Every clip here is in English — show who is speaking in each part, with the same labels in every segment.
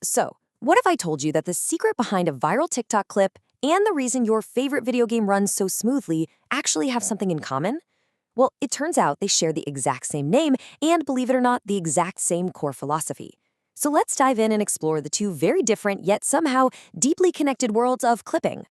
Speaker 1: So, what if I told you that the secret behind a viral TikTok clip and the reason your favorite video game runs so smoothly actually have something in common? Well, it turns out they share the exact same name and, believe it or not, the exact same core philosophy. So let's dive in and explore the two very different yet somehow deeply connected worlds of clipping.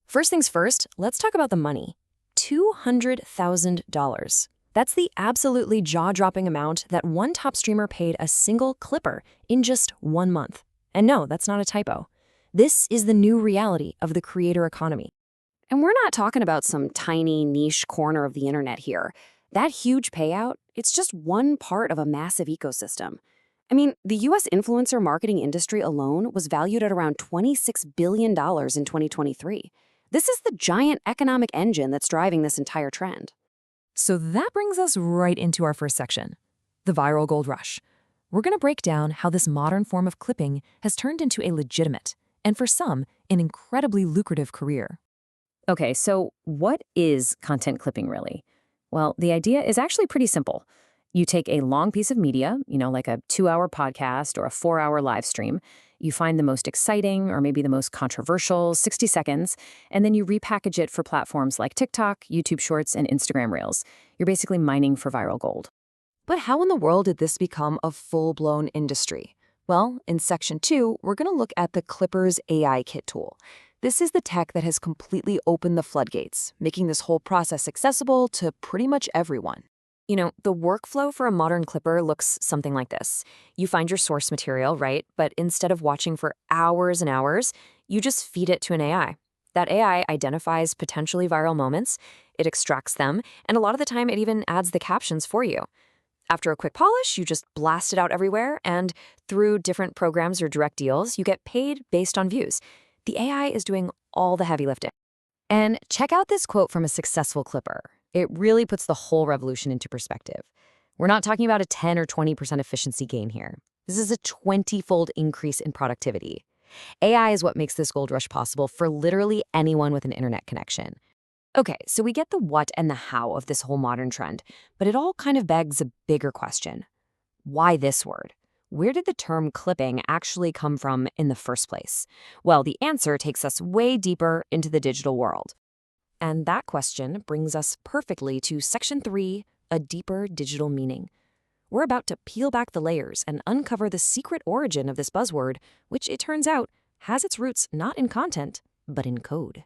Speaker 1: First things first, let's talk about the money. $200,000. That's the absolutely jaw-dropping amount that one top streamer paid a single clipper in just 1 month. And no, that's not a typo. This is the new reality of the creator economy. And we're not talking about some tiny niche corner of the internet here. That huge payout, it's just one part of a massive ecosystem. I mean, the US influencer marketing industry alone was valued at around $26 billion in 2023. This is the giant economic engine that's driving this entire trend.
Speaker 2: So that brings us right into our first section, the viral gold rush. We're going to break down how this modern form of clipping has turned into a legitimate, and for some, an incredibly lucrative career.
Speaker 1: Okay, so what is content clipping really? Well, the idea is actually pretty simple. You take a long piece of media, like a 2-hour podcast or a 4-hour live stream. You find the most exciting or maybe the most controversial 60 seconds, and then you repackage it for platforms like TikTok, YouTube Shorts, and Instagram Reels. You're basically mining for viral gold.
Speaker 2: But how in the world did this become a full-blown industry? Well, in Section 2, we're going to look at the Clippers AI Kit tool. This is the tech that has completely opened the floodgates, making this whole process accessible to pretty much everyone.
Speaker 1: The workflow for a modern clipper looks something like this. You find your source material, right? But instead of watching for hours and hours, you just feed it to an AI. That AI identifies potentially viral moments, it extracts them, and a lot of the time it even adds the captions for you. After a quick polish, you just blast it out everywhere, and through different programs or direct deals, you get paid based on views. The AI is doing all the heavy lifting. And check out this quote from a successful clipper. It really puts the whole revolution into perspective. We're not talking about a 10 or 20% efficiency gain here. This is a 20-fold increase in productivity. AI is what makes this gold rush possible for literally anyone with an internet connection. Okay, so we get the what and the how of this whole modern trend, but it all kind of begs a bigger question. Why this word? Where did the term clipping actually come from in the first place? Well, the answer takes us way deeper into the digital world. And that question brings us perfectly to Section 3, a deeper digital meaning. We're about to peel back the layers and uncover the secret origin of this buzzword, which it turns out has its roots not in content, but in code.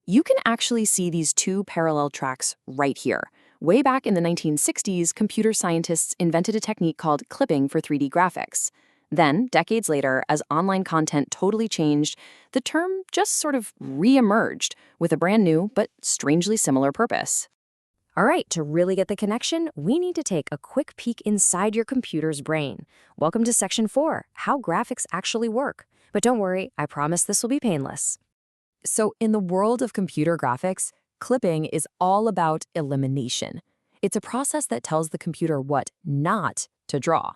Speaker 1: You can actually see these two parallel tracks right here. Way back in the 1960s, computer scientists invented a technique called clipping for 3D graphics. Then, decades later, as online content totally changed, the term just sort of re-emerged with a brand new but strangely similar purpose. All right, to really get the connection, we need to take a quick peek inside your computer's brain. Welcome to Section 4, how graphics actually work. But don't worry, I promise this will be painless. So in the world of computer graphics, clipping is all about elimination. It's a process that tells the computer what not to draw.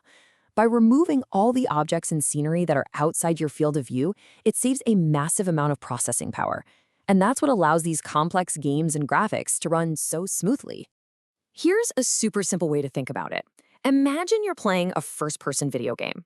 Speaker 1: By removing all the objects and scenery that are outside your field of view, it saves a massive amount of processing power. And that's what allows these complex games and graphics to run so smoothly. Here's a super simple way to think about it. Imagine you're playing a first-person video game.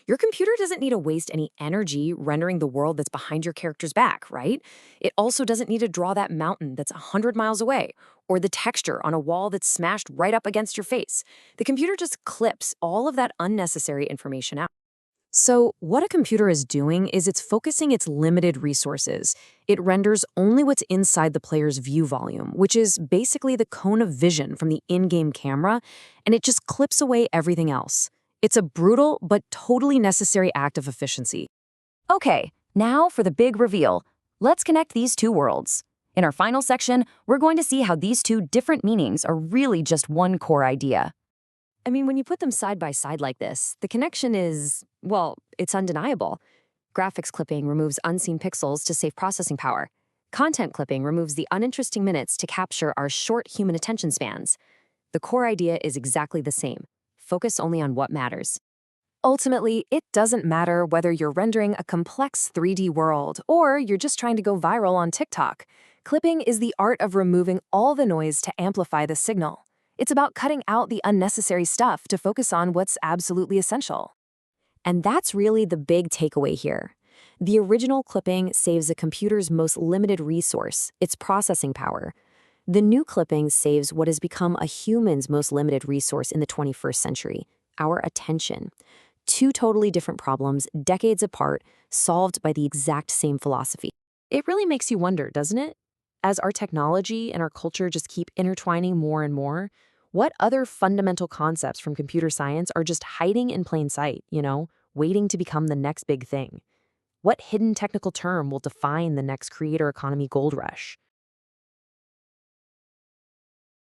Speaker 1: Your computer doesn't need to waste any energy rendering the world that's behind your character's back, right? It also doesn't need to draw that mountain that's 100 miles away, or the texture on a wall that's smashed right up against your face. The computer just clips all of that unnecessary information out. So what a computer is doing is it's focusing its limited resources. It renders only what's inside the player's view volume, which is basically the cone of vision from the in-game camera, and it just clips away everything else. It's a brutal but totally necessary act of efficiency. Okay, now for the big reveal. Let's connect these two worlds. In our final section, we're going to see how these two different meanings are really just one core idea. I mean, when you put them side by side like this, the connection is, well, it's undeniable. Graphics clipping removes unseen pixels to save processing power. Content clipping removes the uninteresting minutes to capture our short human attention spans. The core idea is exactly the same. Focus only on what matters. Ultimately, it doesn't matter whether you're rendering a complex 3D world or you're just trying to go viral on TikTok. Clipping is the art of removing all the noise to amplify the signal. It's about cutting out the unnecessary stuff to focus on what's absolutely essential. And that's really the big takeaway here. The original clipping saves a computer's most limited resource, its processing power. The new clipping saves what has become a human's most limited resource in the 21st century, our attention. Two totally different problems, decades apart, solved by the exact same philosophy. It really makes you wonder, doesn't it? As our technology and our culture just keep intertwining more and more, what other fundamental concepts from computer science are just hiding in plain sight, waiting to become the next big thing? What hidden technical term will define the next creator economy gold rush?